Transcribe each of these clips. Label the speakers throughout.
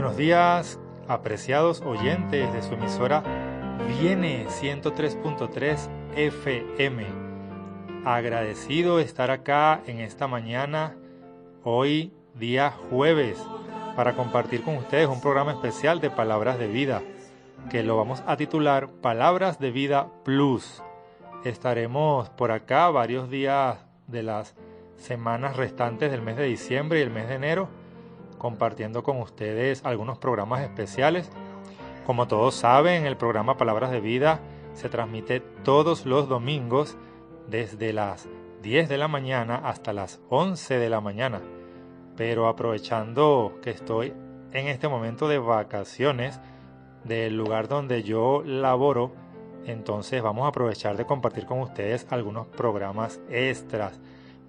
Speaker 1: Buenos días, apreciados oyentes de su emisora Viene 103.3 FM. Agradecido estar acá en esta mañana, hoy día jueves, para compartir con ustedes un programa especial de Palabras de Vida, que lo vamos a titular Palabras de Vida Plus. Estaremos por acá varios días de las semanas restantes del mes de diciembre y el mes de enero, compartiendo con ustedes algunos programas especiales. Como todos saben, el programa Palabras de Vida se transmite todos los domingos desde las 10 de la mañana hasta las 11 de la mañana. Pero aprovechando que estoy en este momento de vacaciones del lugar donde yo laboro, entonces vamos a aprovechar de compartir con ustedes algunos programas extras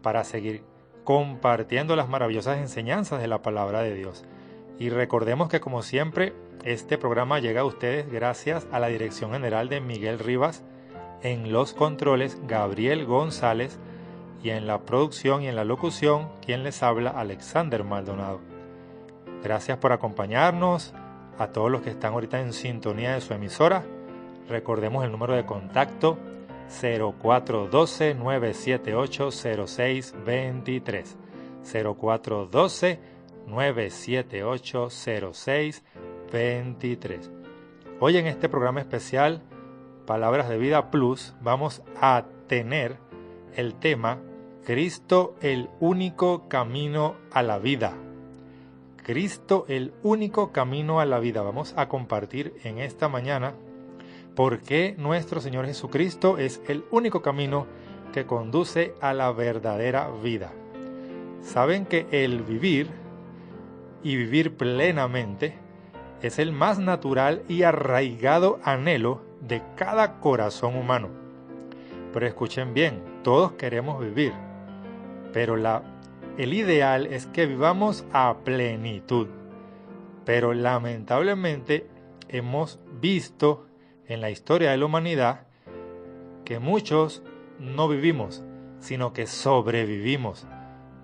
Speaker 1: para seguir compartiendo las maravillosas enseñanzas de la Palabra de Dios. Y recordemos que, como siempre, este programa llega a ustedes gracias a la dirección general de Miguel Rivas, en los controles Gabriel González, y en la producción y en la locución quien les habla, Alexander Maldonado. Gracias por acompañarnos, a todos los que están ahorita en sintonía de su emisora. Recordemos el número de contacto 0412-978-0623. 0412-978-0623. Hoy en este programa especial, Palabras de Vida Plus, vamos a tener el tema Cristo, el único camino a la vida. Cristo, el único camino a la vida. Vamos a compartir en esta mañana por qué nuestro Señor Jesucristo es el único camino que conduce a la verdadera vida. Saben que el vivir y vivir plenamente es el más natural y arraigado anhelo de cada corazón humano. Pero escuchen bien, todos queremos vivir, pero el ideal es que vivamos a plenitud. Pero lamentablemente hemos visto en la historia de la humanidad que muchos no vivimos, sino que sobrevivimos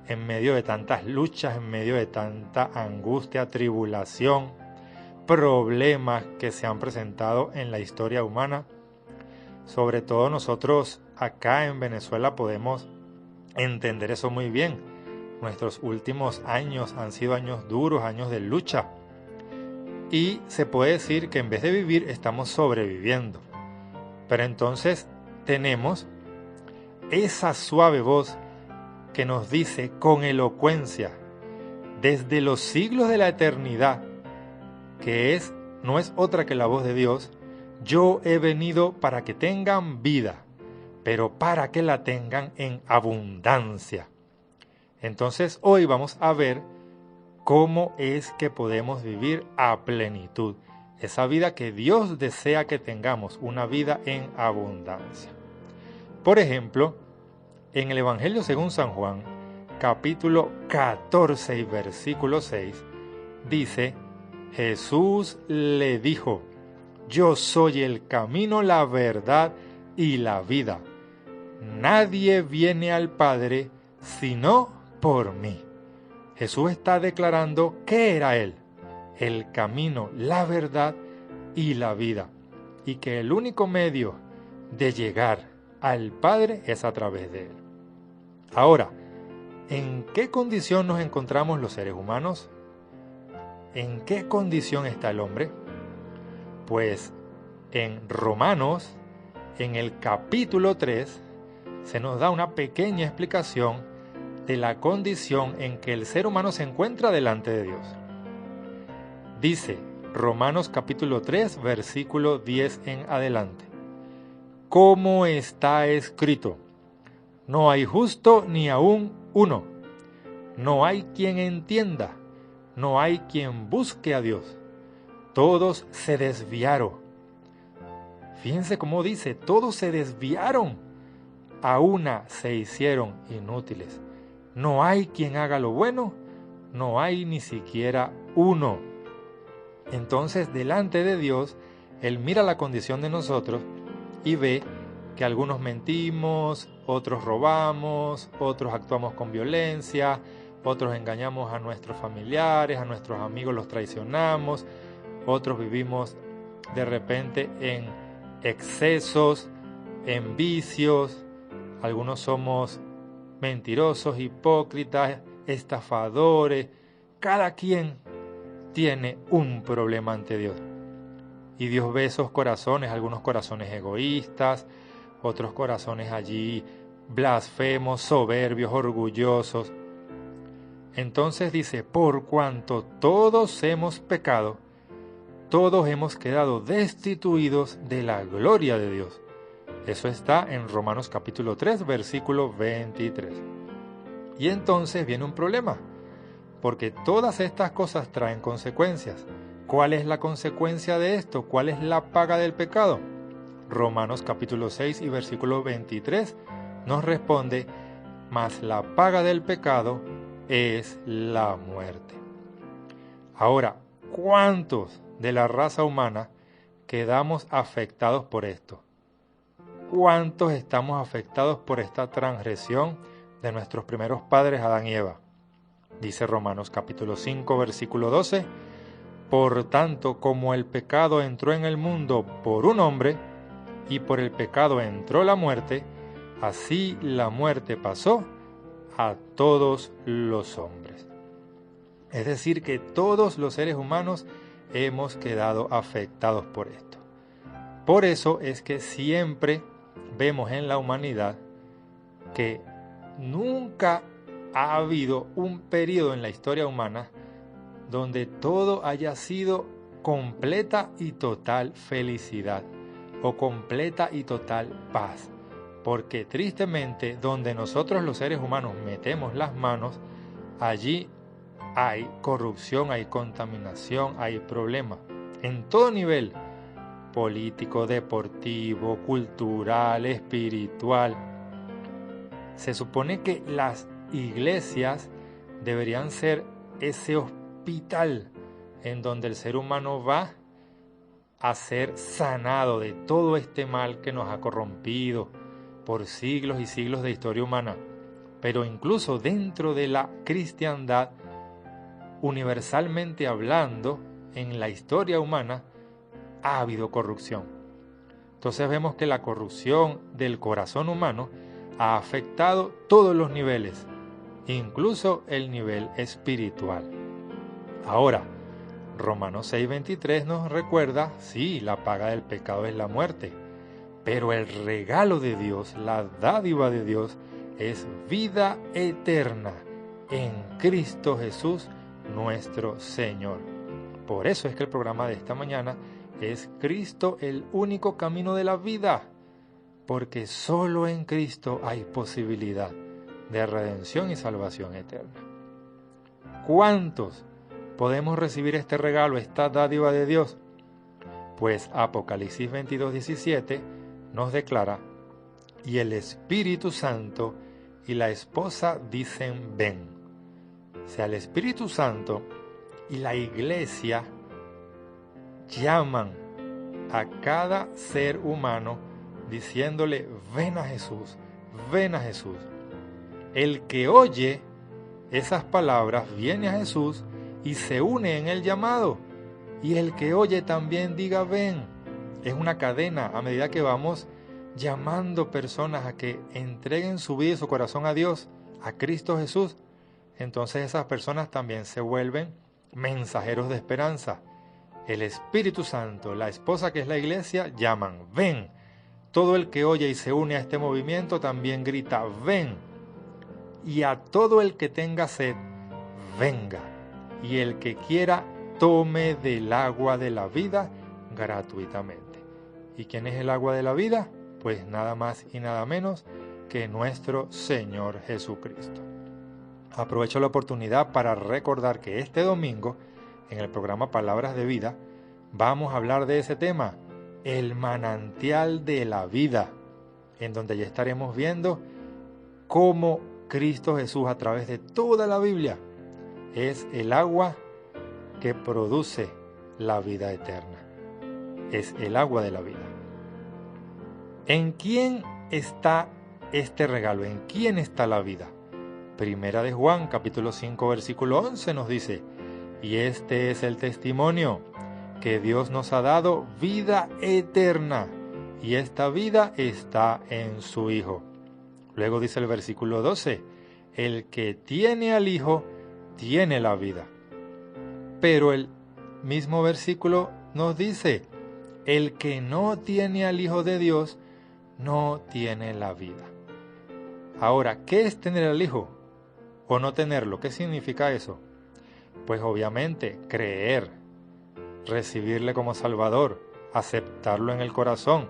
Speaker 1: en medio de tantas luchas, en medio de tanta angustia, tribulación, problemas que se han presentado en la historia humana. Sobre todo nosotros acá en Venezuela podemos entender eso muy bien. Nuestros últimos años han sido años duros, años de lucha. Y se puede decir que en vez de vivir estamos sobreviviendo. Pero entonces tenemos esa suave voz que nos dice con elocuencia desde los siglos de la eternidad, que no es otra que la voz de Dios: yo he venido para que tengan vida, pero para que la tengan en abundancia. Entonces hoy vamos a ver cómo es que podemos vivir a plenitud, esa vida que Dios desea que tengamos, una vida en abundancia. Por ejemplo, en el Evangelio según San Juan, capítulo 14 y versículo 6, dice: Jesús le dijo: yo soy el camino, la verdad y la vida. Nadie viene al Padre sino por mí. Jesús está declarando que era Él, el camino, la verdad y la vida, y que el único medio de llegar al Padre es a través de Él. Ahora, ¿en qué condición nos encontramos los seres humanos? ¿En qué condición está el hombre? Pues en Romanos, en el capítulo 3, se nos da una pequeña explicación de la condición en que el ser humano se encuentra delante de Dios. Dice Romanos capítulo 3, versículo 10 en adelante: como está escrito, no hay justo ni aún uno, no hay quien entienda, no hay quien busque a Dios, todos se desviaron. Fíjense cómo dice, todos se desviaron, a una se hicieron inútiles. No hay quien haga lo bueno, no hay ni siquiera uno. Entonces, delante de Dios, Él mira la condición de nosotros y ve que algunos mentimos, otros robamos, otros actuamos con violencia, otros engañamos a nuestros familiares, a nuestros amigos los traicionamos, otros vivimos de repente en excesos, en vicios, algunos somos mentirosos, hipócritas, estafadores. Cada quien tiene un problema ante Dios. Y Dios ve esos corazones, algunos corazones egoístas, otros corazones allí blasfemos, soberbios, orgullosos. Entonces dice, por cuanto todos hemos pecado, todos hemos quedado destituidos de la gloria de Dios. Eso está en Romanos capítulo 3, versículo 23. Y entonces viene un problema, porque todas estas cosas traen consecuencias. ¿Cuál es la consecuencia de esto? ¿Cuál es la paga del pecado? Romanos capítulo 6 y versículo 23 nos responde, mas la paga del pecado es la muerte. Ahora, ¿cuántos de la raza humana quedamos afectados por esto? ¿Cuántos estamos afectados por esta transgresión de nuestros primeros padres Adán y Eva? Dice Romanos capítulo 5 versículo 12, por tanto, como el pecado entró en el mundo por un hombre, y por el pecado entró la muerte, así la muerte pasó a todos los hombres. Es decir, que todos los seres humanos hemos quedado afectados por esto. Por eso es que siempre vemos en la humanidad que nunca ha habido un periodo en la historia humana donde todo haya sido completa y total felicidad o completa y total paz. Porque tristemente, donde nosotros los seres humanos metemos las manos, allí hay corrupción, hay contaminación, hay problemas. En todo nivel, político, deportivo, cultural, espiritual. Se supone que las iglesias deberían ser ese hospital en donde el ser humano va a ser sanado de todo este mal que nos ha corrompido por siglos y siglos de historia humana. Pero incluso dentro de la cristiandad, universalmente hablando, en la historia humana, ha habido corrupción. Entonces vemos que la corrupción del corazón humano ha afectado todos los niveles, incluso el nivel espiritual. Ahora, Romanos 6:23 nos recuerda, sí, la paga del pecado es la muerte, pero el regalo de Dios, la dádiva de Dios, es vida eterna en Cristo Jesús, nuestro Señor. Por eso es que el programa de esta mañana es Cristo el único camino de la vida, porque solo en Cristo hay posibilidad de redención y salvación eterna. ¿Cuántos podemos recibir este regalo, esta dádiva de Dios? Pues Apocalipsis 22:17 nos declara, y el Espíritu Santo y la esposa dicen ven. O sea, el Espíritu Santo y la iglesia llaman a cada ser humano diciéndole ven a Jesús, ven a Jesús. El que oye esas palabras viene a Jesús y se une en el llamado. Y el que oye también diga ven. Es una cadena a medida que vamos llamando personas a que entreguen su vida y su corazón a Dios, a Cristo Jesús. Entonces esas personas también se vuelven mensajeros de esperanza. El Espíritu Santo, la esposa que es la iglesia, llaman ven. Todo el que oye y se une a este movimiento también grita ven. Y a todo el que tenga sed, venga. Y el que quiera, tome del agua de la vida gratuitamente. ¿Y quién es el agua de la vida? Pues nada más y nada menos que nuestro Señor Jesucristo. Aprovecho la oportunidad para recordar que este domingo, en el programa Palabras de Vida, vamos a hablar de ese tema, el manantial de la vida, en donde ya estaremos viendo cómo Cristo Jesús, a través de toda la Biblia, es el agua que produce la vida eterna. Es el agua de la vida. ¿En quién está este regalo? ¿En quién está la vida? Primera de Juan, capítulo 5, versículo 11 nos dice: y este es el testimonio, que Dios nos ha dado vida eterna, y esta vida está en su Hijo. Luego dice el versículo 12: el que tiene al Hijo, tiene la vida. Pero el mismo versículo nos dice: el que no tiene al Hijo de Dios, no tiene la vida. Ahora, ¿qué es tener al Hijo o no tenerlo? ¿Qué significa eso? Pues obviamente creer, recibirle como Salvador, aceptarlo en el corazón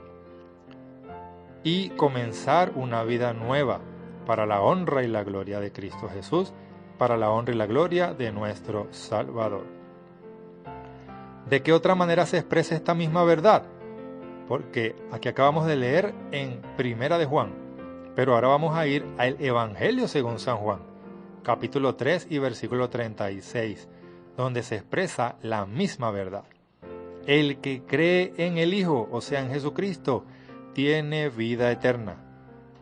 Speaker 1: y comenzar una vida nueva para la honra y la gloria de Cristo Jesús, para la honra y la gloria de nuestro Salvador. ¿De qué otra manera se expresa esta misma verdad? Porque aquí acabamos de leer en Primera de Juan, pero ahora vamos a ir al Evangelio según San Juan, capítulo 3 y versículo 36, donde se expresa la misma verdad. El que cree en el Hijo, o sea, en Jesucristo, tiene vida eterna.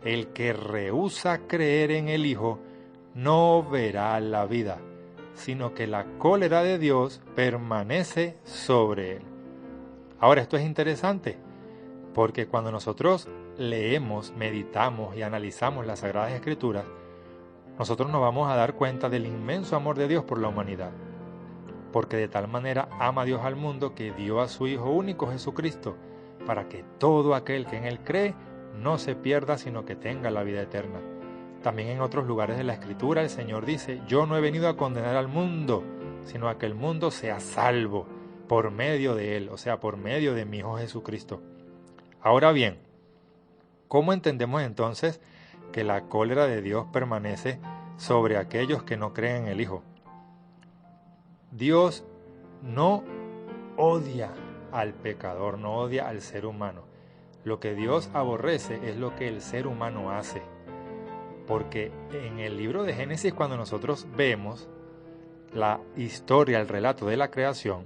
Speaker 1: El que rehúsa creer en el Hijo no verá la vida, sino que la cólera de Dios permanece sobre él. Ahora, esto es interesante, porque cuando nosotros leemos, meditamos y analizamos las Sagradas Escrituras, nosotros nos vamos a dar cuenta del inmenso amor de Dios por la humanidad. Porque de tal manera ama Dios al mundo que dio a su Hijo único Jesucristo, para que todo aquel que en Él cree no se pierda, sino que tenga la vida eterna. También en otros lugares de la Escritura el Señor dice: yo no he venido a condenar al mundo, sino a que el mundo sea salvo por medio de Él, o sea, por medio de mi Hijo Jesucristo. Ahora bien, ¿cómo entendemos entonces que la cólera de Dios permanece sobre aquellos que no creen en el Hijo? Dios no odia al pecador, no odia al ser humano. Lo que Dios aborrece es lo que el ser humano hace. Porque en el libro de Génesis, cuando nosotros vemos la historia, el relato de la creación,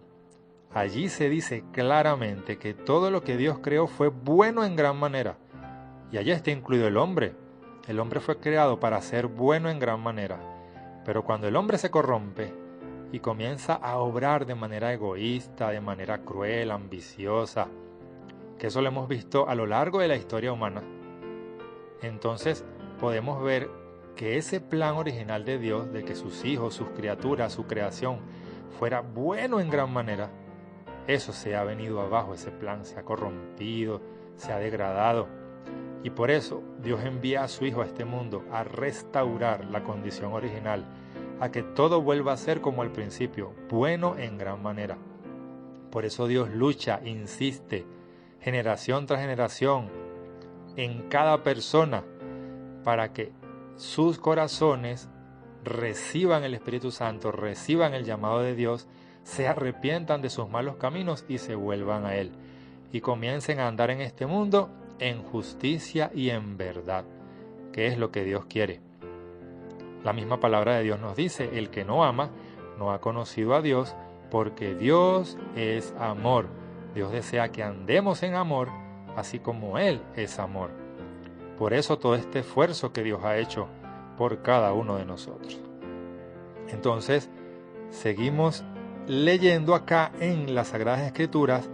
Speaker 1: allí se dice claramente que todo lo que Dios creó fue bueno en gran manera. Y allí está incluido el hombre. El hombre fue creado para ser bueno en gran manera. Pero cuando el hombre se corrompe y comienza a obrar de manera egoísta, de manera cruel, ambiciosa, que eso lo hemos visto a lo largo de la historia humana, entonces podemos ver que ese plan original de Dios, de que sus hijos, sus criaturas, su creación fuera bueno en gran manera, eso se ha venido abajo, ese plan se ha corrompido, se ha degradado. Y por eso Dios envía a su Hijo a este mundo a restaurar la condición original, a que todo vuelva a ser como al principio, bueno en gran manera. Por eso Dios lucha, insiste, generación tras generación, en cada persona, para que sus corazones reciban el Espíritu Santo, reciban el llamado de Dios, se arrepientan de sus malos caminos y se vuelvan a Él, y comiencen a andar en este mundo en justicia y en verdad, que es lo que Dios quiere. La misma palabra de Dios nos dice: el que no ama no ha conocido a Dios, porque Dios es amor. Dios desea que andemos en amor, así como Él es amor. Por eso todo este esfuerzo que Dios ha hecho por cada uno de nosotros. Entonces, seguimos leyendo acá en las Sagradas Escrituras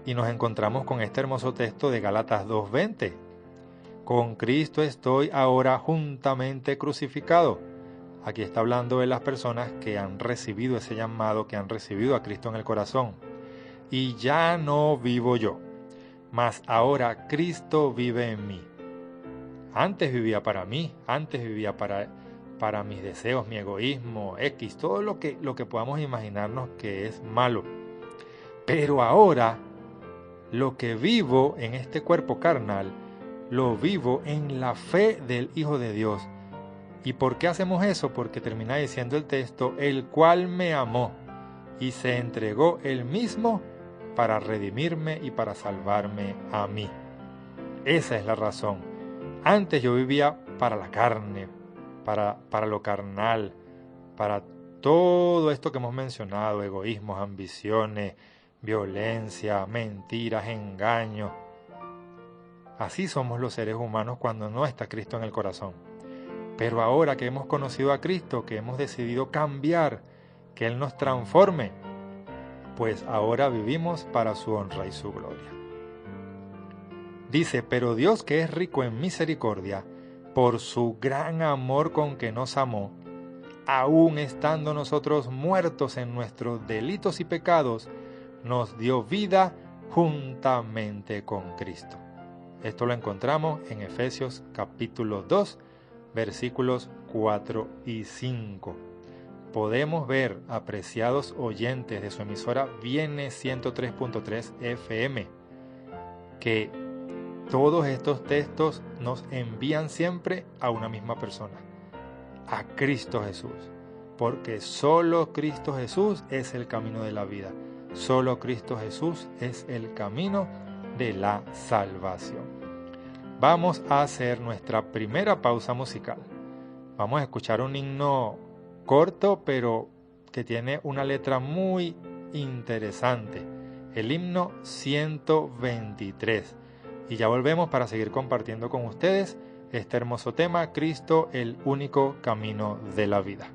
Speaker 1: y nos encontramos con este hermoso texto de Gálatas 2:20. Con Cristo estoy ahora juntamente crucificado. Aquí está hablando de las personas que han recibido ese llamado, que han recibido a Cristo en el corazón. Y ya no vivo yo, mas ahora Cristo vive en mí. Antes vivía para mí, antes vivía para mis deseos, mi egoísmo, todo lo que podamos imaginarnos que es malo. Pero ahora, lo que vivo en este cuerpo carnal, lo vivo en la fe del Hijo de Dios. ¿Y por qué hacemos eso? Porque termina diciendo el texto: el cual me amó y se entregó él mismo para redimirme y para salvarme a mí. Esa es la razón. Antes yo vivía para la carne, para lo carnal, para todo esto que hemos mencionado: egoísmos, ambiciones, violencia, mentiras, engaños. Así somos los seres humanos cuando no está Cristo en el corazón. Pero ahora que hemos conocido a Cristo, que hemos decidido cambiar, que Él nos transforme, pues ahora vivimos para su honra y su gloria. Dice, pero Dios, que es rico en misericordia, por su gran amor con que nos amó, aun estando nosotros muertos en nuestros delitos y pecados, nos dio vida juntamente con Cristo. Esto lo encontramos en Efesios capítulo 2, versículos 4 y 5. Podemos ver, apreciados oyentes de su emisora Viene 103.3 FM, que todos estos textos nos envían siempre a una misma persona, a Cristo Jesús, porque solo Cristo Jesús es el camino de la vida, solo Cristo Jesús es el camino de la salvación. Vamos a hacer nuestra primera pausa musical. Vamos a escuchar un himno corto, pero que tiene una letra muy interesante, el himno 123. Y ya volvemos para seguir compartiendo con ustedes este hermoso tema, Cristo, el único camino de la vida.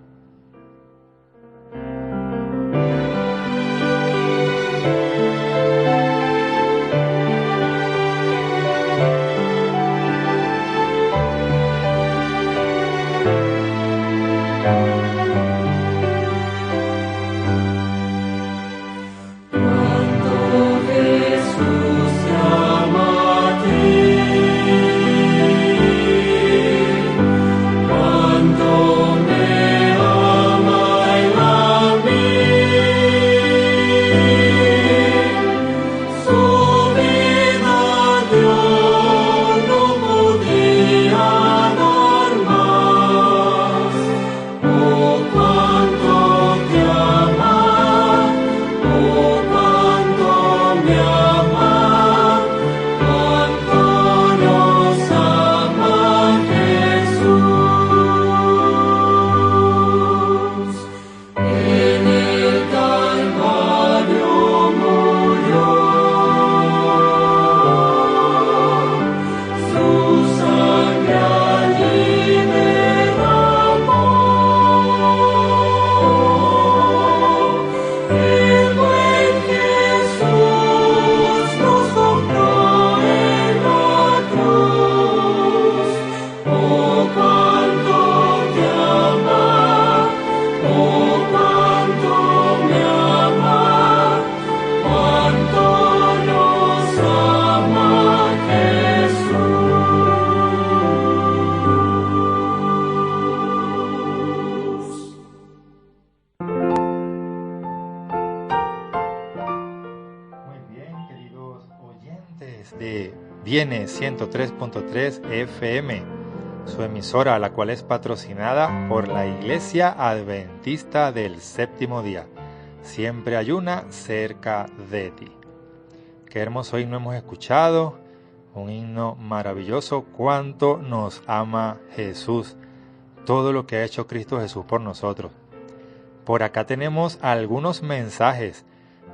Speaker 1: De Viene 103.3 FM, su emisora, la cual es patrocinada por la Iglesia Adventista del Séptimo Día. Siempre hay una cerca de ti. Qué hermoso himno hemos escuchado, un himno maravilloso. Cuánto nos ama Jesús, todo lo que ha hecho Cristo Jesús por nosotros. Por acá tenemos algunos mensajes.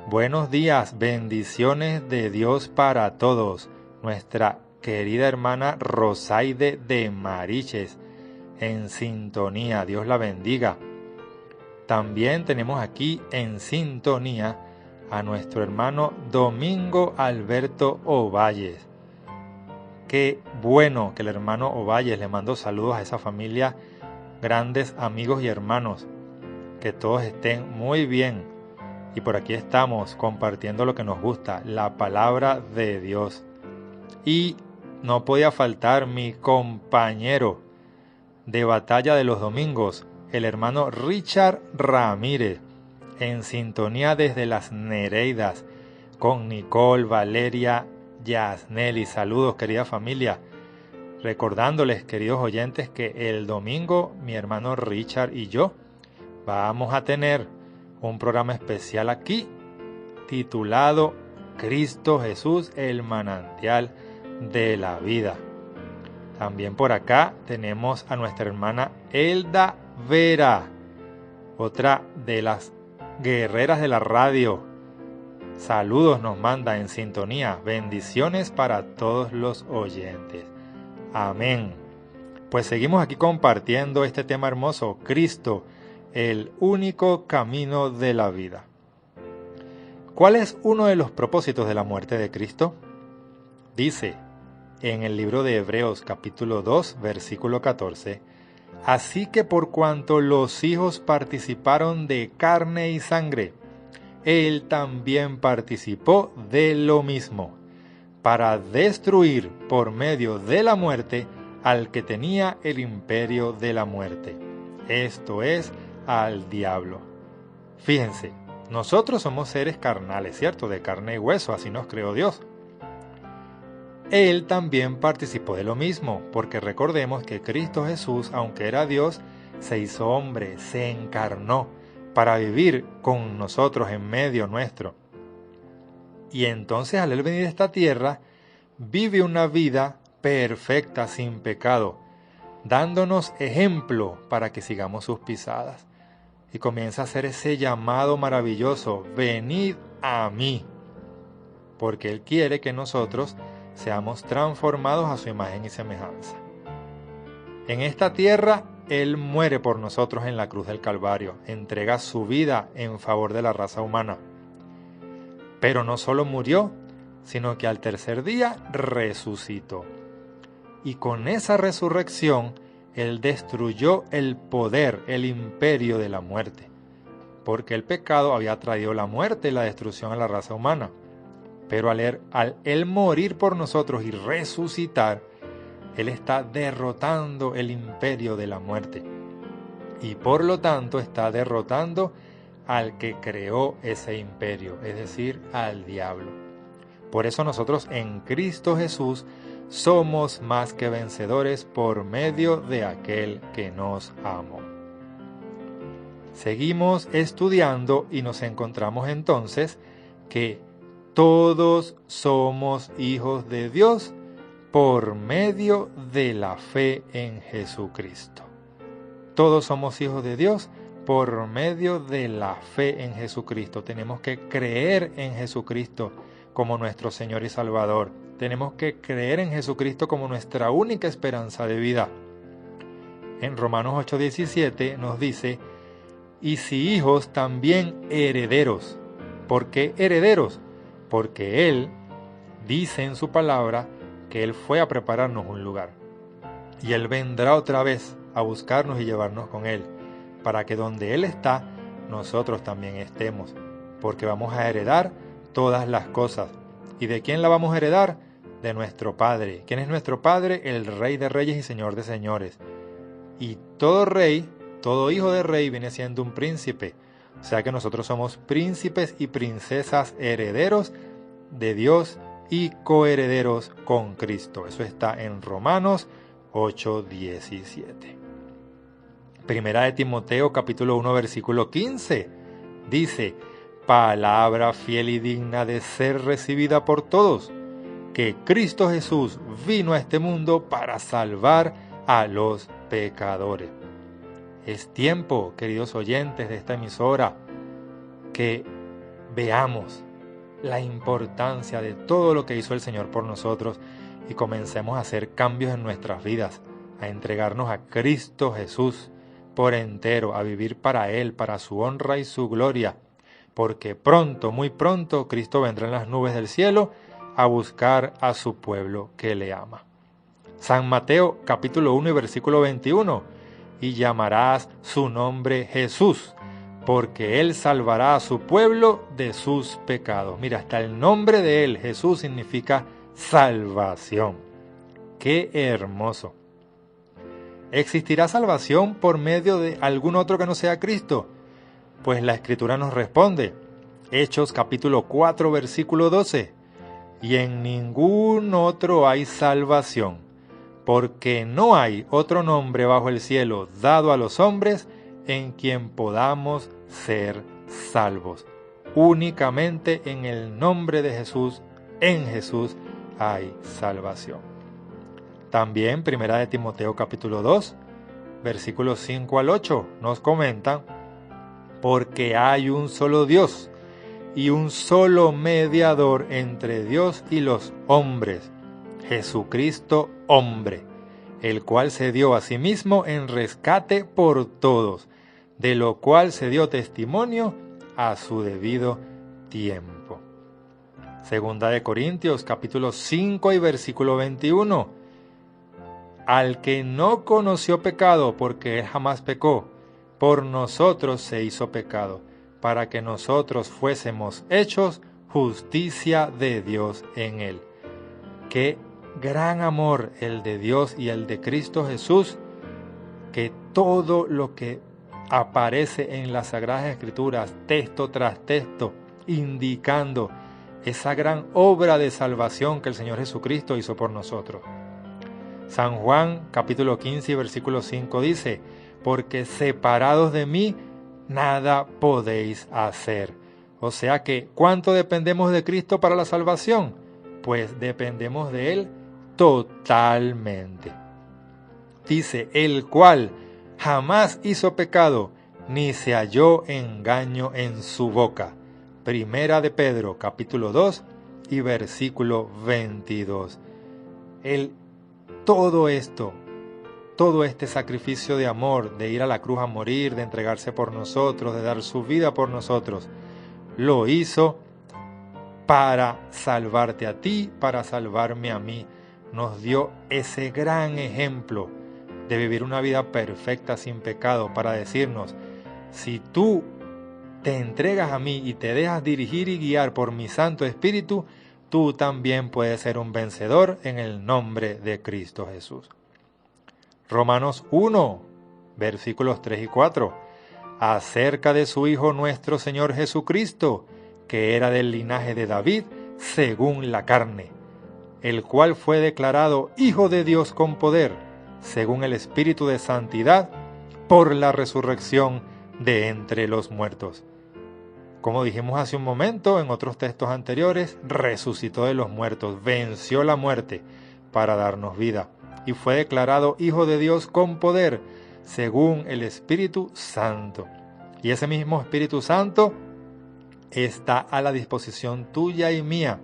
Speaker 1: Buenos días, bendiciones de Dios para todos. Nuestra querida hermana Rosaide de Mariches, en sintonía, Dios la bendiga. También tenemos aquí en sintonía a nuestro hermano Domingo Alberto Ovalles. Qué bueno que el hermano Ovalles le mandó saludos a esa familia, grandes amigos y hermanos. Que todos estén muy bien. Y por aquí estamos compartiendo lo que nos gusta, la palabra de Dios. Y no podía faltar mi compañero de batalla de los domingos, el hermano Richard Ramírez, en sintonía desde las Nereidas, con Nicole, Valeria, Yasneli. Saludos, querida familia. Recordándoles, queridos oyentes, que el domingo mi hermano Richard y yo vamos a tener un programa especial aquí titulado Cristo Jesús, el manantial de la vida. También por acá tenemos a nuestra hermana Elda Vera, otra de las guerreras de la radio. Saludos nos manda en sintonía. Bendiciones para todos los oyentes. Amén. Pues seguimos aquí compartiendo este tema hermoso, Cristo, el único camino de la vida. ¿Cuál es uno de los propósitos de la muerte de Cristo? Dice en el libro de Hebreos capítulo 2, versículo 14, así que por cuanto los hijos participaron de carne y sangre, Él también participó de lo mismo, para destruir por medio de la muerte al que tenía el imperio de la muerte, esto es, al diablo. Fíjense, nosotros somos seres carnales, ¿cierto? De carne y hueso, así nos creó Dios. Él también participó de lo mismo, porque recordemos que Cristo Jesús, aunque era Dios, se hizo hombre, se encarnó para vivir con nosotros en medio nuestro. Y entonces al Él venir a esta tierra, vive una vida perfecta, sin pecado, dándonos ejemplo para que sigamos sus pisadas. Y comienza a hacer ese llamado maravilloso, venid a mí, porque Él quiere que nosotros seamos transformados a su imagen y semejanza. En esta tierra, Él muere por nosotros en la cruz del Calvario, entrega su vida en favor de la raza humana. Pero no solo murió, sino que al tercer día resucitó. Y con esa resurrección, Él destruyó el poder, el imperio de la muerte, porque el pecado había traído la muerte y la destrucción a la raza humana. Pero al Él morir por nosotros y resucitar, Él está derrotando el imperio de la muerte. Y por lo tanto está derrotando al que creó ese imperio, es decir, al diablo. Por eso nosotros en Cristo Jesús somos más que vencedores por medio de aquel que nos amó. Seguimos estudiando y nos encontramos entonces que todos somos hijos de Dios por medio de la fe en Jesucristo. Todos somos hijos de Dios por medio de la fe en Jesucristo. Tenemos que creer en Jesucristo como nuestro Señor y Salvador. Tenemos que creer en Jesucristo como nuestra única esperanza de vida. En Romanos 8:17 nos dice, y si hijos, también herederos. ¿Por qué herederos? Porque Él dice en su palabra que Él fue a prepararnos un lugar. Y Él vendrá otra vez a buscarnos y llevarnos con Él, para que donde Él está, nosotros también estemos. Porque vamos a heredar todas las cosas. ¿Y de quién la vamos a heredar? De nuestro Padre. ¿Quién es nuestro Padre? El Rey de Reyes y Señor de Señores. Y todo rey, todo hijo de rey viene siendo un príncipe. O sea que nosotros somos príncipes y princesas herederos de Dios y coherederos con Cristo. Eso está en Romanos 8:17. Primera de Timoteo capítulo 1 versículo 15 dice, palabra fiel y digna de ser recibida por todos, que Cristo Jesús vino a este mundo para salvar a los pecadores. Es tiempo, queridos oyentes de esta emisora, que veamos la importancia de todo lo que hizo el Señor por nosotros y comencemos a hacer cambios en nuestras vidas, a entregarnos a Cristo Jesús por entero, a vivir para Él, para su honra y su gloria, porque pronto, muy pronto, Cristo vendrá en las nubes del cielo a buscar a su pueblo que le ama. San Mateo capítulo 1 y versículo 21, y llamarás su nombre Jesús, porque Él salvará a su pueblo de sus pecados. Mira, hasta el nombre de Él, Jesús, significa salvación. ¡Qué hermoso! ¿Existirá salvación por medio de algún otro que no sea Cristo? Pues la Escritura nos responde. Hechos capítulo 4, versículo 12. Y en ningún otro hay salvación, porque no hay otro nombre bajo el cielo dado a los hombres en quien podamos ser salvos. Únicamente en el nombre de Jesús, en Jesús hay salvación. También Primera de Timoteo capítulo 2, versículos 5 al 8 nos comentan, porque hay un solo Dios y un solo mediador entre Dios y los hombres, Jesucristo hombre, el cual se dio a sí mismo en rescate por todos, de lo cual se dio testimonio a su debido tiempo. Segunda de Corintios, capítulo 5 y versículo 21. Al que no conoció pecado, porque él jamás pecó, por nosotros se hizo pecado, para que nosotros fuésemos hechos justicia de Dios en él. Qué gran amor el de Dios y el de Cristo Jesús, que todo lo que aparece en las Sagradas Escrituras, texto tras texto, indicando esa gran obra de salvación que el Señor Jesucristo hizo por nosotros. San Juan, capítulo 15, versículo 5 dice, porque separados de mí, nada podéis hacer. O sea que, ¿cuánto dependemos de Cristo para la salvación? Pues dependemos de Él totalmente. Dice, el cual jamás hizo pecado, ni se halló engaño en su boca. Primera de Pedro, capítulo 2 y versículo 22. Todo este sacrificio de amor, de ir a la cruz a morir, de entregarse por nosotros, de dar su vida por nosotros, lo hizo para salvarte a ti, para salvarme a mí. Nos dio ese gran ejemplo de vivir una vida perfecta sin pecado, para decirnos, si tú te entregas a mí y te dejas dirigir y guiar por mi Santo Espíritu, tú también puedes ser un vencedor en el nombre de Cristo Jesús. Romanos 1, versículos 3 y 4. Acerca de su Hijo nuestro Señor Jesucristo, que era del linaje de David, según la carne, el cual fue declarado Hijo de Dios con poder, según el Espíritu de Santidad, por la resurrección de entre los muertos. Como dijimos hace un momento en otros textos anteriores, resucitó de los muertos, venció la muerte para darnos vida y fue declarado Hijo de Dios con poder, según el Espíritu Santo. Y ese mismo Espíritu Santo está a la disposición tuya y mía,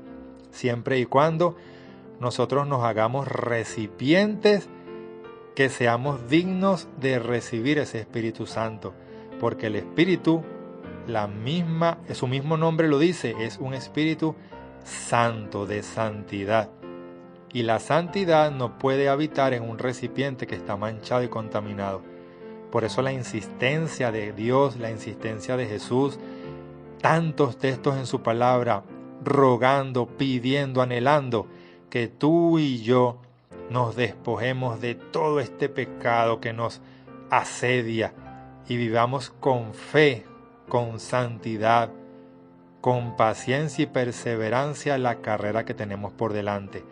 Speaker 1: siempre y cuando nosotros nos hagamos recipientes que seamos dignos de recibir ese Espíritu Santo, porque el Espíritu, su mismo nombre lo dice, es un Espíritu santo, de santidad. Y la santidad no puede habitar en un recipiente que está manchado y contaminado. Por eso la insistencia de Dios, la insistencia de Jesús, tantos textos en su palabra, rogando, pidiendo, anhelando que tú y yo nos despojemos de todo este pecado que nos asedia y vivamos con fe, con santidad, con paciencia y perseverancia la carrera que tenemos por delante.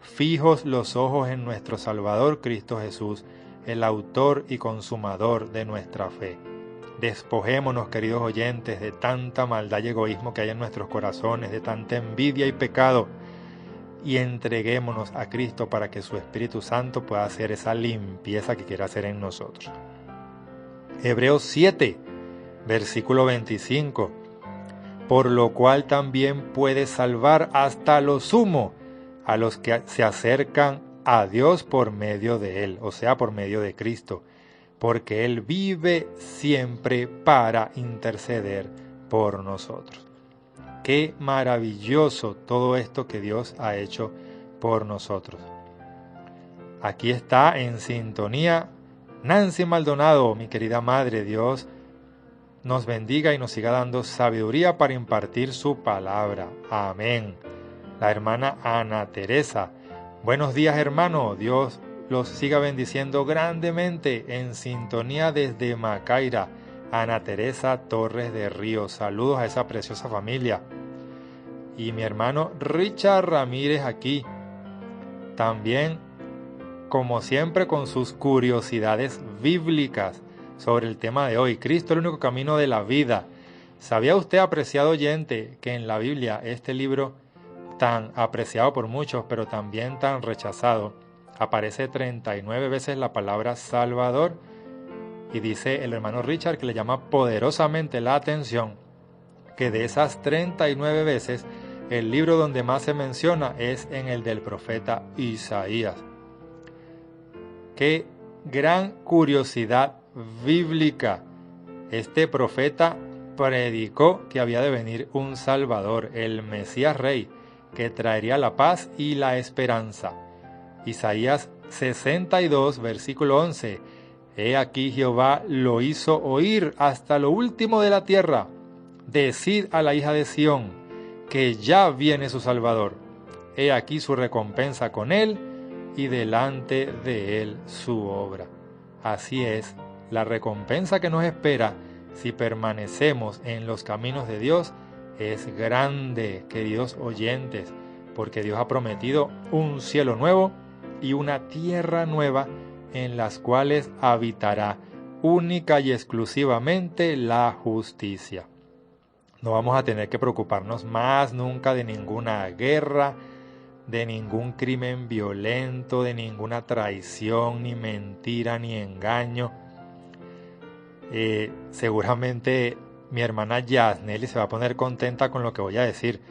Speaker 1: Fijos los ojos en nuestro Salvador Cristo Jesús, el autor y consumador de nuestra fe. Despojémonos, queridos oyentes, de tanta maldad y egoísmo que hay en nuestros corazones, de tanta envidia y pecado, y entreguémonos a Cristo para que su Espíritu Santo pueda hacer esa limpieza que quiere hacer en nosotros. Hebreos 7, versículo 25. Por lo cual también puede salvar hasta lo sumo a los que se acercan a Dios por medio de Él, o sea, por medio de Cristo, porque Él vive siempre para interceder por nosotros. Qué maravilloso todo esto que Dios ha hecho por nosotros. Aquí está en sintonía Nancy Maldonado, mi querida madre. Dios nos bendiga y nos siga dando sabiduría para impartir su palabra. Amén. La hermana Ana Teresa. Buenos días, hermano. Dios los siga bendiciendo grandemente, en sintonía desde Macaira. Ana Teresa Torres de Ríos. Saludos a esa preciosa familia. Y mi hermano Richard Ramírez aquí. También, como siempre, con sus curiosidades bíblicas sobre el tema de hoy. Cristo, el único camino de la vida. ¿Sabía usted, apreciado oyente, que en la Biblia, este libro tan apreciado por muchos, pero también tan rechazado, aparece 39 veces la palabra Salvador? Y dice el hermano Richard que le llama poderosamente la atención que de esas 39 veces, el libro donde más se menciona es en el del profeta Isaías. Qué gran curiosidad bíblica. Este profeta predicó que había de venir un Salvador, el Mesías Rey, que traería la paz y la esperanza. Isaías 62, versículo 11. He aquí Jehová lo hizo oír hasta lo último de la tierra. Decid a la hija de Sión, que ya viene su Salvador. He aquí su recompensa con él, y delante de él su obra. Así es, la recompensa que nos espera si permanecemos en los caminos de Dios es grande, queridos oyentes, porque Dios ha prometido un cielo nuevo y una tierra nueva en las cuales habitará única y exclusivamente la justicia. No vamos a tener que preocuparnos más nunca de ninguna guerra, de ningún crimen violento, de ninguna traición, ni mentira, ni engaño. Seguramente mi hermana Yasneli se va a poner contenta con lo que voy a decir.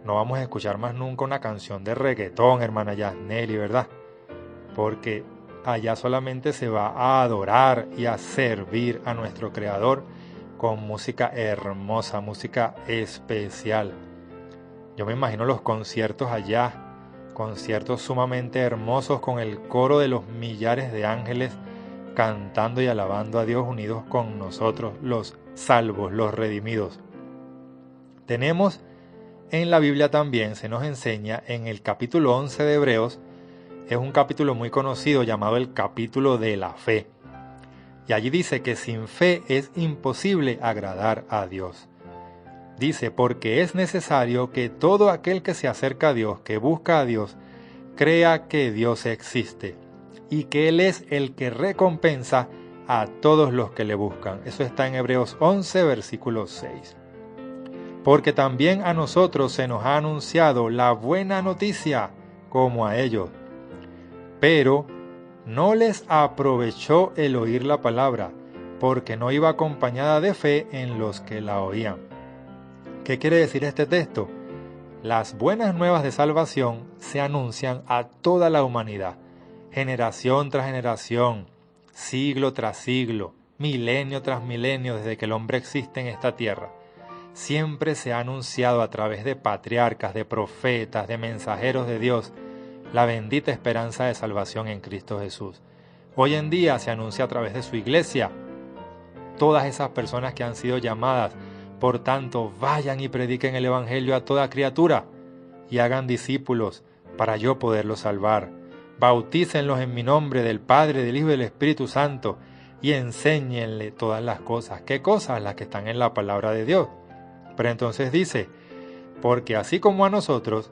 Speaker 1: No vamos a escuchar más nunca una canción de reggaetón, hermana Yasneli, ¿verdad? Porque allá solamente se va a adorar y a servir a nuestro Creador con música hermosa, música especial. Yo me imagino los conciertos allá, conciertos sumamente hermosos con el coro de los millares de ángeles cantando y alabando a Dios unidos con nosotros, los salvos, los redimidos. Tenemos en la Biblia también, se nos enseña en el capítulo 11 de Hebreos, es un capítulo muy conocido llamado el capítulo de la fe. Y allí dice que sin fe es imposible agradar a Dios. Dice, porque es necesario que todo aquel que se acerca a Dios, que busca a Dios, crea que Dios existe y que Él es el que recompensa a todos los que le buscan. Eso está en Hebreos 11, versículo 6. Porque también a nosotros se nos ha anunciado la buena noticia, como a ellos. Pero no les aprovechó el oír la palabra, porque no iba acompañada de fe en los que la oían. ¿Qué quiere decir este texto? Las buenas nuevas de salvación se anuncian a toda la humanidad, generación tras generación, siglo tras siglo, milenio tras milenio desde que el hombre existe en esta tierra. Siempre se ha anunciado a través de patriarcas, de profetas, de mensajeros de Dios, la bendita esperanza de salvación en Cristo Jesús. Hoy en día se anuncia a través de su iglesia. Todas esas personas que han sido llamadas, por tanto, vayan y prediquen el evangelio a toda criatura y hagan discípulos para yo poderlos salvar. Bautícenlos en mi nombre del Padre, del Hijo y del Espíritu Santo y enséñenle todas las cosas. ¿Qué cosas? Las que están en la palabra de Dios. Pero entonces dice, porque así como a nosotros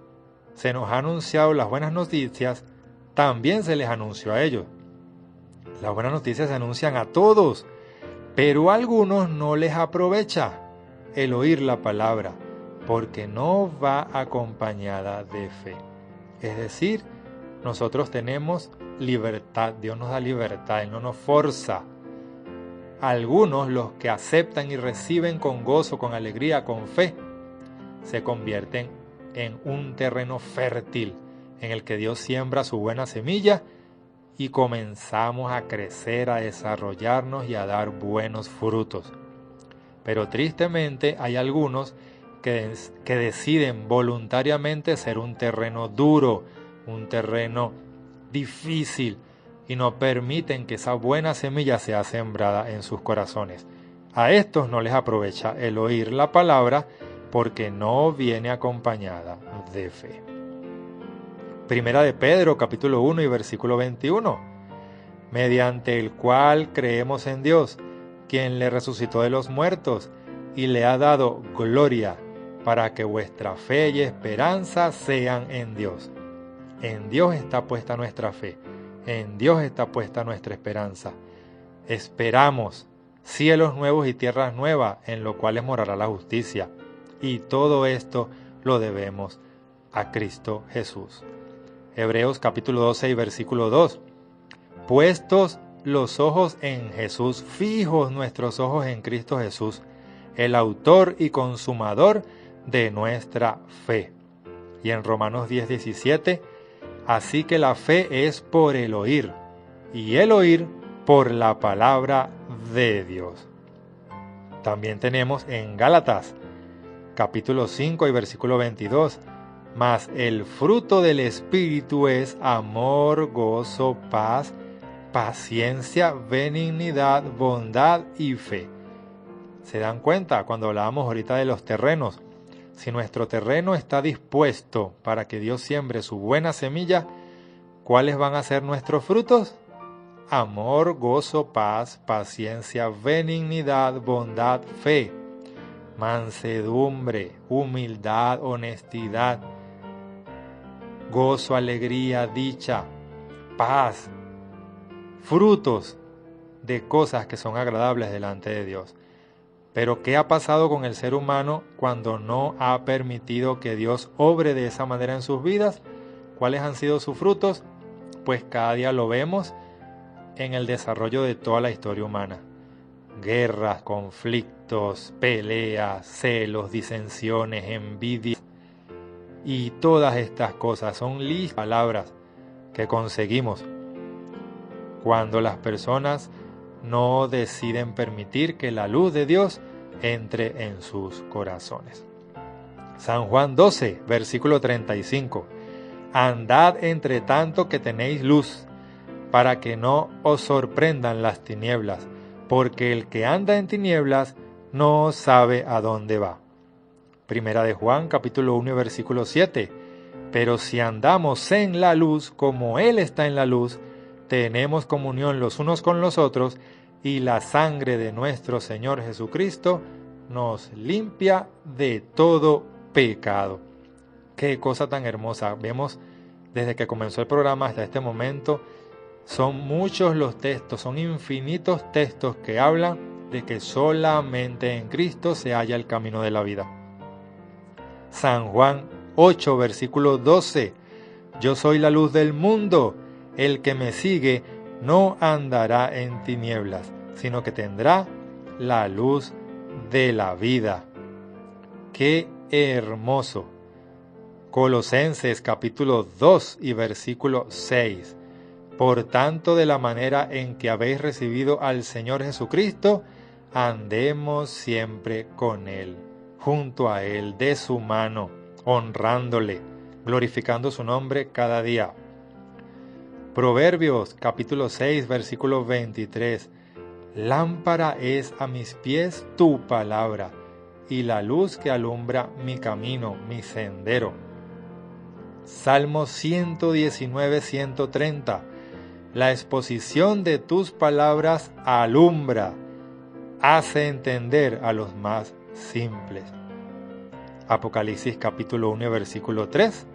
Speaker 1: se nos ha anunciado las buenas noticias, también se les anunció a ellos. Las buenas noticias se anuncian a todos, pero a algunos no les aprovecha el oír la palabra, porque no va acompañada de fe. Es decir, nosotros tenemos libertad, Dios nos da libertad, Él no nos forza. Algunos, los que aceptan y reciben con gozo, con alegría, con fe, se convierten en un terreno fértil en el que Dios siembra su buena semilla y comenzamos a crecer, a desarrollarnos y a dar buenos frutos. Pero tristemente hay algunos que deciden voluntariamente ser un terreno duro, un terreno difícil y no permiten que esa buena semilla sea sembrada en sus corazones. A estos no les aprovecha el oír la palabra porque no viene acompañada de fe. Primera de Pedro, capítulo 1 y versículo 21. Mediante el cual creemos en Dios, quien le resucitó de los muertos y le ha dado gloria, para que vuestra fe y esperanza sean en Dios. En Dios está puesta nuestra fe, en Dios está puesta nuestra esperanza. Esperamos cielos nuevos y tierras nuevas, en los cuales morará la justicia. Y todo esto lo debemos a Cristo Jesús. Hebreos capítulo 12 y versículo 2. Puestos los ojos en Jesús, fijos nuestros ojos en Cristo Jesús, el autor y consumador de nuestra fe. Y en Romanos 10:17, así que la fe es por el oír, y el oír por la palabra de Dios. También tenemos en Gálatas, capítulo 5 y versículo 22, mas el fruto del Espíritu es amor, gozo, paz, paciencia, benignidad, bondad y fe. ¿Se dan cuenta cuando hablábamos ahorita de los terrenos? Si nuestro terreno está dispuesto para que Dios siembre su buena semilla, ¿cuáles van a ser nuestros frutos? Amor, gozo, paz, paciencia, benignidad, bondad, fe, mansedumbre, humildad, honestidad, gozo, alegría, dicha, paz, frutos de cosas que son agradables delante de Dios. Pero ¿qué ha pasado con el ser humano cuando no ha permitido que Dios obre de esa manera en sus vidas? ¿Cuáles han sido sus frutos? Pues cada día lo vemos en el desarrollo de toda la historia humana. Guerras, conflictos, peleas, celos, disensiones, envidias. Y todas estas cosas son listas palabras que conseguimos cuando las personas no deciden permitir que la luz de Dios entre en sus corazones. San Juan 12, versículo 35. Andad entre tanto que tenéis luz, para que no os sorprendan las tinieblas, porque el que anda en tinieblas no sabe a dónde va. Primera de Juan, capítulo 1, versículo 7. Pero si andamos en la luz, como Él está en la luz, tenemos comunión los unos con los otros, y la sangre de nuestro Señor Jesucristo nos limpia de todo pecado. Qué cosa tan hermosa. Vemos desde que comenzó el programa hasta este momento, son muchos los textos, son infinitos textos que hablan de que solamente en Cristo se halla el camino de la vida. San Juan 8, versículo 12. Yo soy la luz del mundo. El que me sigue no andará en tinieblas, sino que tendrá la luz de la vida. ¡Qué hermoso! Colosenses capítulo 2 y versículo 6. Por tanto, de la manera en que habéis recibido al Señor Jesucristo, andemos siempre con Él, junto a Él, de su mano, honrándole, glorificando su nombre cada día. Proverbios capítulo 6, versículo 23. Lámpara es a mis pies tu palabra, y la luz que alumbra mi camino, mi sendero. Salmo 119, 130. La exposición de tus palabras alumbra, hace entender a los más simples. Apocalipsis capítulo 1, versículo 3.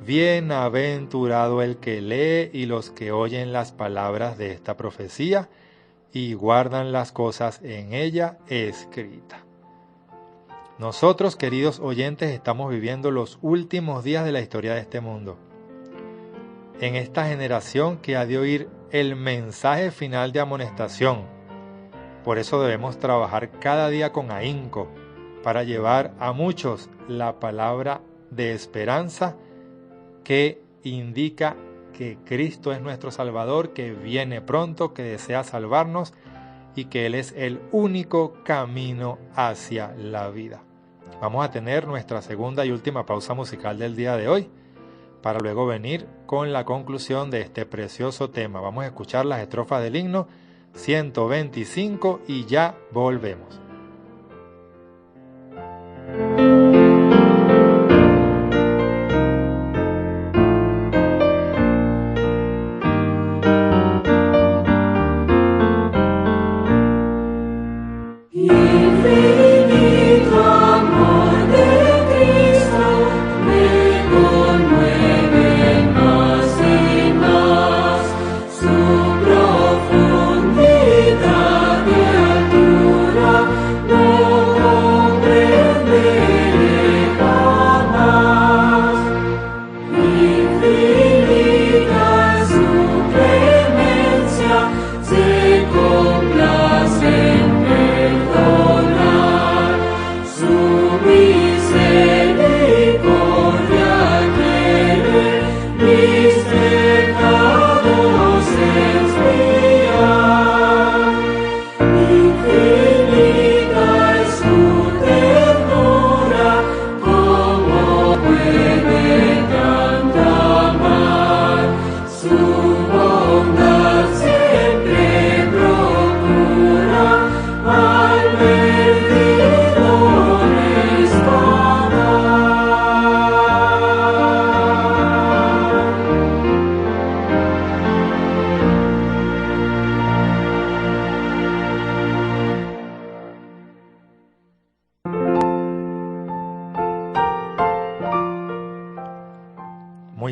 Speaker 1: Bienaventurado el que lee y los que oyen las palabras de esta profecía y guardan las cosas en ella escritas. Nosotros, queridos oyentes, estamos viviendo los últimos días de la historia de este mundo. En esta generación que ha de oír el mensaje final de amonestación. Por eso debemos trabajar cada día con ahínco para llevar a muchos la palabra de esperanza que indica que Cristo es nuestro Salvador, que viene pronto, que desea salvarnos y que Él es el único camino hacia la vida. Vamos a tener nuestra segunda y última pausa musical del día de hoy, para luego venir con la conclusión de este precioso tema. Vamos a escuchar las estrofas del himno 125 y ya volvemos.
Speaker 2: Su profundidad y altura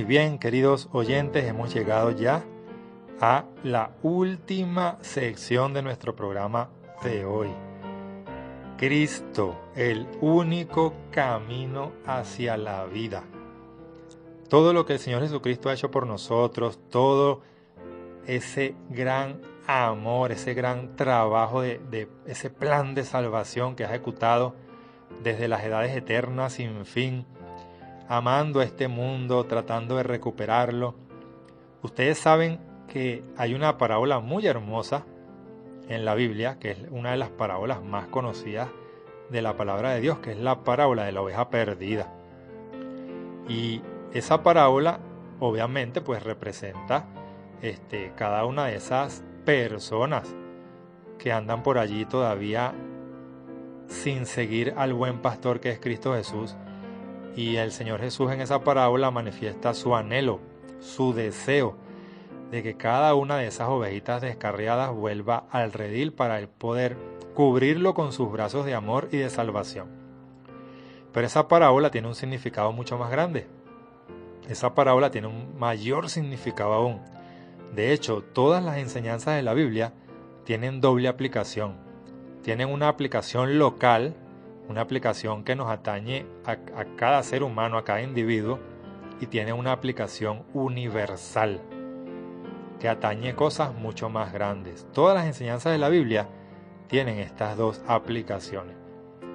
Speaker 1: bien, queridos oyentes, hemos llegado ya a la última sección de nuestro programa de hoy. Cristo, el único camino hacia la vida. Todo lo que el Señor Jesucristo ha hecho por nosotros, todo ese gran amor, ese gran trabajo de ese plan de salvación que ha ejecutado desde las edades eternas sin fin, amando a este mundo, tratando de recuperarlo. Ustedes saben que hay una parábola muy hermosa en la Biblia, que es una de las parábolas más conocidas de la palabra de Dios, que es la parábola de la oveja perdida. Y esa parábola, obviamente, pues representa cada una de esas personas que andan por allí todavía sin seguir al buen pastor que es Cristo Jesús. Y el Señor Jesús en esa parábola manifiesta su anhelo, su deseo de que cada una de esas ovejitas descarriadas vuelva al redil para él poder cubrirlo con sus brazos de amor y de salvación. Pero esa parábola tiene un significado mucho más grande. Esa parábola tiene un mayor significado aún. De hecho, todas las enseñanzas de la Biblia tienen doble aplicación. Tienen una aplicación local, una aplicación que nos atañe a cada ser humano, a cada individuo, y tiene una aplicación universal, que atañe cosas mucho más grandes. Todas las enseñanzas de la Biblia tienen estas dos aplicaciones.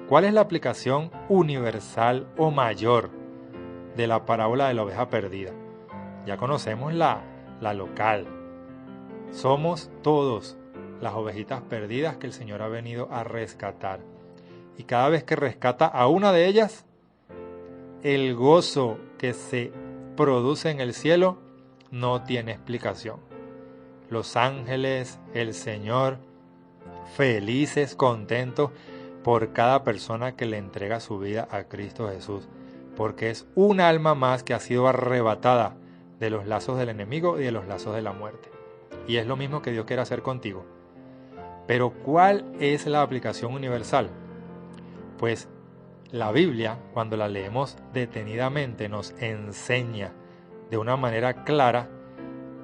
Speaker 1: ¿Cuál es la aplicación universal o mayor de la parábola de la oveja perdida? Ya conocemos la local. Somos todos las ovejitas perdidas que el Señor ha venido a rescatar. Y cada vez que rescata a una de ellas, el gozo que se produce en el cielo no tiene explicación. Los ángeles, el Señor, felices, contentos por cada persona que le entrega su vida a Cristo Jesús, porque es un alma más que ha sido arrebatada de los lazos del enemigo y de los lazos de la muerte. Y es lo mismo que Dios quiere hacer contigo. Pero ¿cuál es la aplicación universal? Pues la Biblia, cuando la leemos detenidamente, nos enseña de una manera clara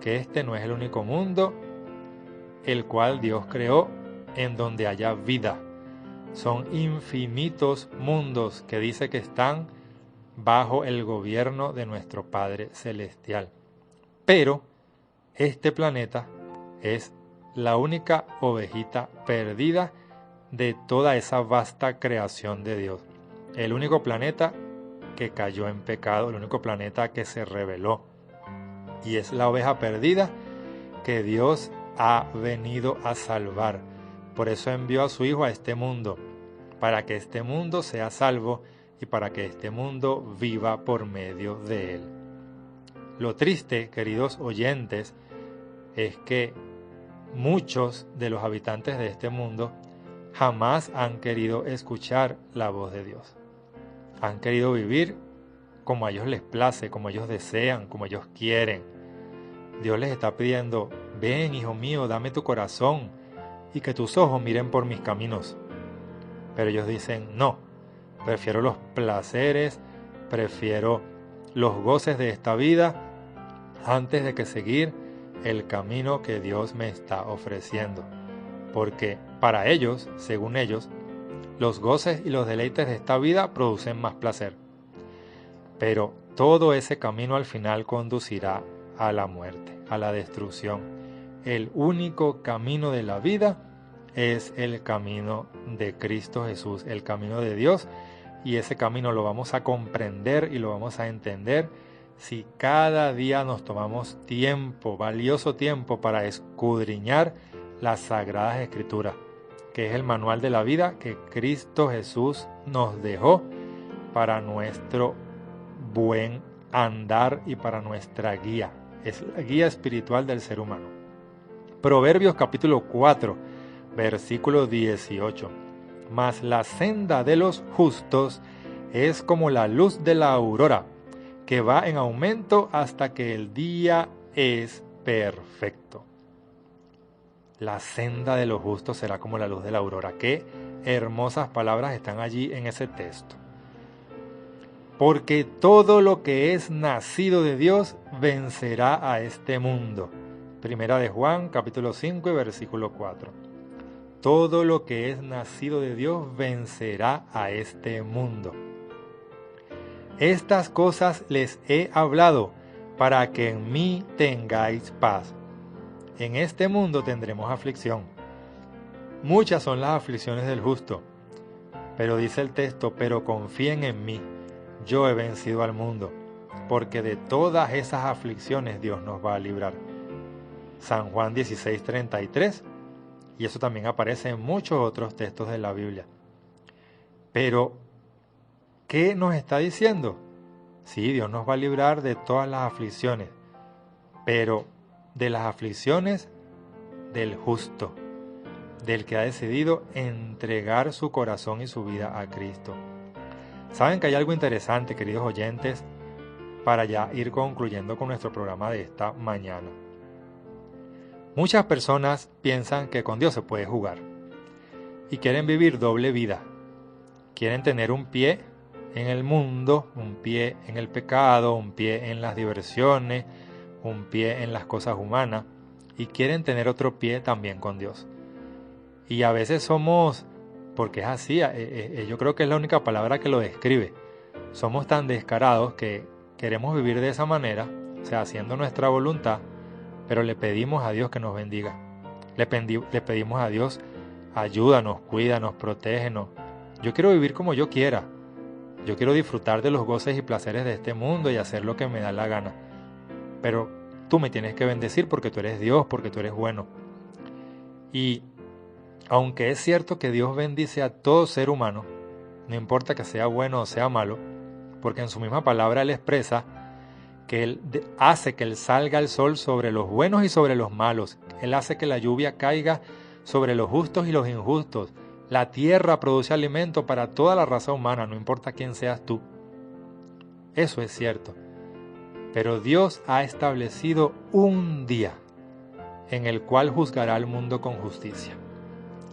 Speaker 1: que este no es el único mundo el cual Dios creó en donde haya vida. Son infinitos mundos que dice que están bajo el gobierno de nuestro Padre Celestial. Pero este planeta es la única ovejita perdida de toda esa vasta creación de Dios. El único planeta que cayó en pecado, el único planeta que se rebeló. Y es la oveja perdida que Dios ha venido a salvar. Por eso envió a su Hijo a este mundo, para que este mundo sea salvo y para que este mundo viva por medio de él. Lo triste, queridos oyentes, es que muchos de los habitantes de este mundo jamás han querido escuchar la voz de Dios. Han querido vivir como a ellos les place, como ellos desean, como ellos quieren. Dios les está pidiendo: ven, hijo mío, dame tu corazón y que tus ojos miren por mis caminos. Pero ellos dicen: no, prefiero los placeres, prefiero los goces de esta vida antes de que seguir el camino que Dios me está ofreciendo. Porque para ellos, según ellos, los goces y los deleites de esta vida producen más placer. Pero todo ese camino al final conducirá a la muerte, a la destrucción. El único camino de la vida es el camino de Cristo Jesús, el camino de Dios, y ese camino lo vamos a comprender y lo vamos a entender si cada día nos tomamos tiempo, valioso tiempo, para escudriñar las Sagradas Escrituras, que es el manual de la vida que Cristo Jesús nos dejó para nuestro buen andar y para nuestra guía. Es la guía espiritual del ser humano. Proverbios capítulo 4, versículo 18. Mas la senda de los justos es como la luz de la aurora, que va en aumento hasta que el día es perfecto. La senda de los justos será como la luz de la aurora. Qué hermosas palabras están allí en ese texto. porque todo lo que es nacido de Dios vencerá a este mundo. Primera de Juan, capítulo 5 y versículo 4. Todo lo que es nacido de Dios vencerá a este mundo. Estas cosas les he hablado para que en mí tengáis paz. En este mundo tendremos aflicción. Muchas son las aflicciones del justo. Pero dice el texto, pero confíen en mí, yo he vencido al mundo, porque de todas esas aflicciones Dios nos va a librar. San Juan 16:33, y eso también aparece en muchos otros textos de la Biblia. Pero, ¿qué nos está diciendo? Sí, Dios nos va a librar de todas las aflicciones, pero de las aflicciones del justo, del que ha decidido entregar su corazón y su vida a Cristo. Saben que hay algo interesante, queridos oyentes, para ya ir concluyendo con nuestro programa de esta mañana. Muchas personas piensan que con Dios se puede jugar y quieren vivir doble vida. Quieren tener un pie en el mundo, un pie en el pecado, un pie en las diversiones, un pie en las cosas humanas, y quieren tener otro pie también con Dios. Y a veces somos, porque es así, yo creo que es la única palabra que lo describe, somos tan descarados que queremos vivir de esa manera, o sea, haciendo nuestra voluntad, pero le pedimos a Dios que nos bendiga. Le pedimos a Dios, ayúdanos, cuídanos, protégenos. Yo quiero vivir como yo quiera. Yo quiero disfrutar de los goces y placeres de este mundo y hacer lo que me da la gana. Pero tú me tienes que bendecir porque tú eres Dios, porque tú eres bueno. Y aunque es cierto que Dios bendice a todo ser humano, no importa que sea bueno o sea malo, porque en su misma palabra Él expresa que Él hace que salga el sol sobre los buenos y sobre los malos. Él hace que la lluvia caiga sobre los justos y los injustos. La tierra produce alimento para toda la raza humana, no importa quién seas tú. Eso es cierto. Pero Dios ha establecido un día en el cual juzgará al mundo con justicia.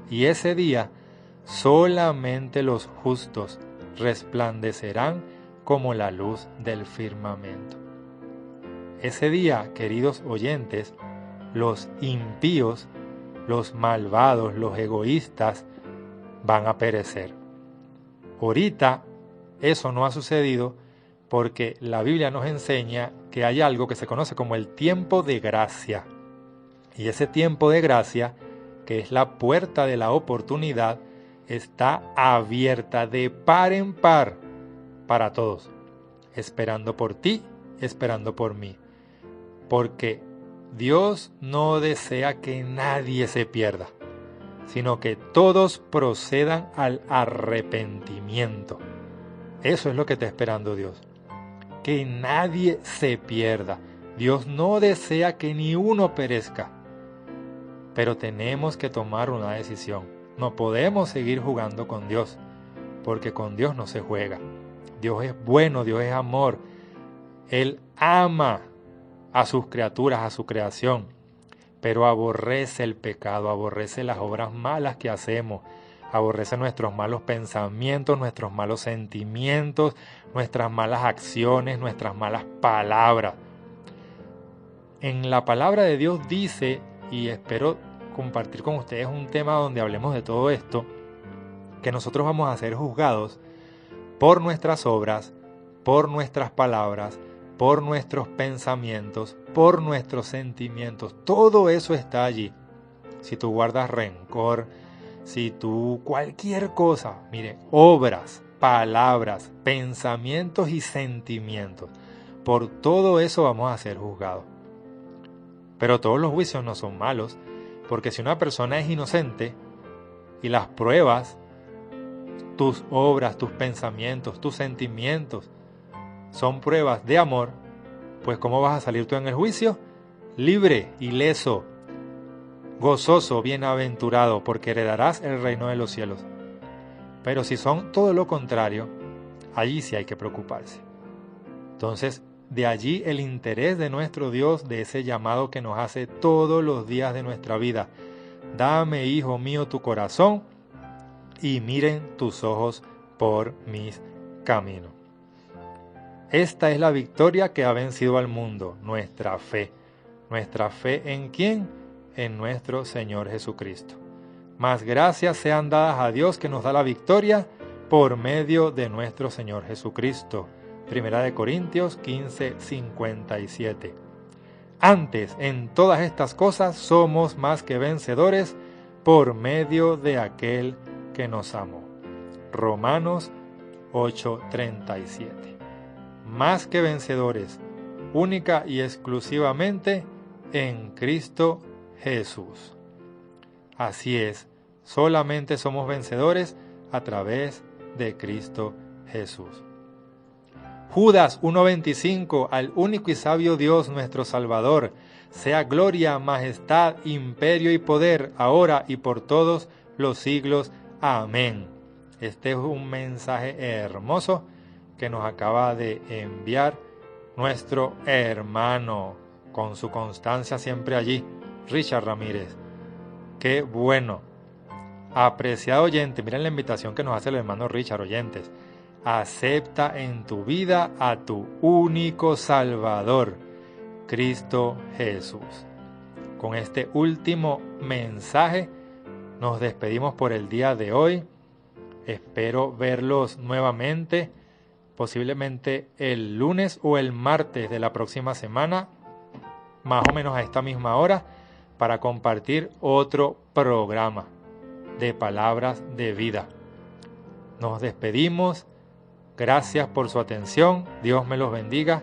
Speaker 1: Y ese día solamente los justos resplandecerán como la luz del firmamento. Ese día, queridos oyentes, los impíos, los malvados, los egoístas, van a perecer. Ahorita eso no ha sucedido porque la Biblia nos enseña que hay algo que se conoce como el tiempo de gracia. Y ese tiempo de gracia, que es la puerta de la oportunidad, está abierta de par en par para todos, esperando por ti, esperando por mí. Porque Dios no desea que nadie se pierda, sino que todos procedan al arrepentimiento. Eso es lo que está esperando Dios. Que nadie se pierda. Dios no desea que ni uno perezca. Pero tenemos que tomar una decisión. No podemos seguir jugando con Dios, porque con Dios no se juega. Dios es bueno, Dios es amor. Él ama a sus criaturas, a su creación, pero aborrece el pecado, aborrece las obras malas que hacemos, aborrece nuestros malos pensamientos, nuestros malos sentimientos, nuestras malas acciones, nuestras malas palabras. En la palabra de Dios dice, y espero compartir con ustedes un tema donde hablemos de todo esto, que nosotros vamos a ser juzgados por nuestras obras, por nuestras palabras, por nuestros pensamientos, por nuestros sentimientos. Todo eso está allí. Si tú guardas rencor, si tú cualquier cosa, mire, obras, palabras, pensamientos y sentimientos, por todo eso vamos a ser juzgados. Pero todos los juicios no son malos, porque si una persona es inocente y las pruebas, tus obras, tus pensamientos, tus sentimientos, son pruebas de amor, pues ¿cómo vas a salir tú en el juicio? Libre, ileso, gozoso, bienaventurado, porque heredarás el reino de los cielos. Pero si son todo lo contrario, allí sí hay que preocuparse. Entonces, de allí el interés de nuestro Dios, de ese llamado que nos hace todos los días de nuestra vida. Dame, hijo mío, tu corazón, y miren tus ojos por mis caminos. Esta es la victoria que ha vencido al mundo, nuestra fe. ¿Nuestra fe en quién? En nuestro Señor Jesucristo. Mas gracias sean dadas a Dios que nos da la victoria por medio de nuestro Señor Jesucristo. Primera de Corintios 15, 57. Antes, en todas estas cosas, somos más que vencedores por medio de aquel que nos amó. Romanos 8:37. Más que vencedores, única y exclusivamente en Cristo Jesús. Así es, solamente somos vencedores a través de Cristo Jesús. Judas 1:25, al único y sabio Dios nuestro Salvador, sea gloria, majestad, imperio y poder, ahora y por todos los siglos. Amén. Este es un mensaje hermoso que nos acaba de enviar nuestro hermano, con su constancia siempre allí, Richard Ramírez. ¡Qué bueno! Apreciado oyente, miren la invitación que nos hace el hermano Richard, oyentes. Acepta en tu vida a tu único Salvador, Cristo Jesús. Con este último mensaje nos despedimos por el día de hoy. Espero verlos nuevamente, posiblemente el lunes o el martes de la próxima semana, más o menos a esta misma hora, para compartir otro programa de palabras de vida. Nos despedimos. Gracias por su atención. Dios me los bendiga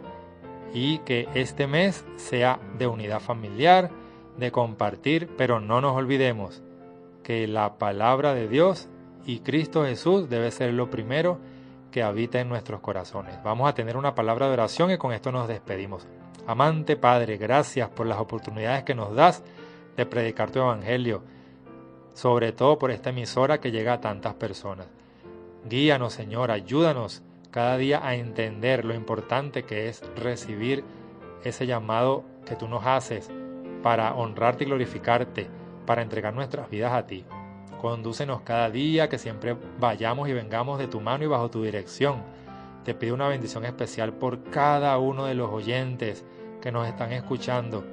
Speaker 1: y que este mes sea de unidad familiar, de compartir, pero no nos olvidemos que la palabra de Dios y Cristo Jesús debe ser lo primero que habita en nuestros corazones. Vamos a tener una palabra de oración y con esto nos despedimos. Amante Padre, gracias por las oportunidades que nos das de predicar tu evangelio, sobre todo por esta emisora que llega a tantas personas. Guíanos, Señor, ayúdanos cada día a entender lo importante que es recibir ese llamado que tú nos haces para honrarte y glorificarte, para entregar nuestras vidas a ti. Condúcenos cada día, que siempre vayamos y vengamos de tu mano y bajo tu dirección. Te pido una bendición especial por cada uno de los oyentes que nos están escuchando,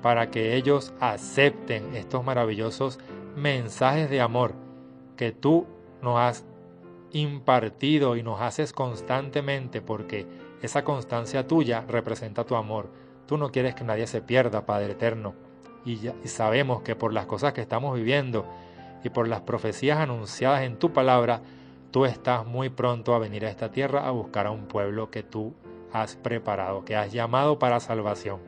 Speaker 1: para que ellos acepten estos maravillosos mensajes de amor que tú nos has impartido y nos haces constantemente, porque esa constancia tuya representa tu amor. Tú no quieres que nadie se pierda, Padre eterno, y sabemos que por las cosas que estamos viviendo y por las profecías anunciadas en tu palabra, tú estás muy pronto a venir a esta tierra a buscar a un pueblo que tú has preparado, que has llamado para salvación.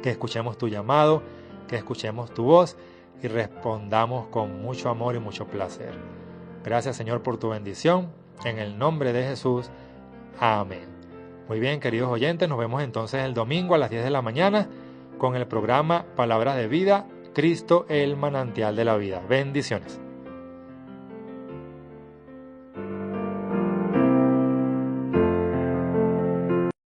Speaker 1: Que escuchemos tu llamado, que escuchemos tu voz y respondamos con mucho amor y mucho placer. Gracias, Señor, por tu bendición. En el nombre de Jesús. Amén. Muy bien, queridos oyentes, nos vemos entonces el domingo a las 10 de la mañana con el programa Palabras de Vida, Cristo el manantial de la vida. Bendiciones.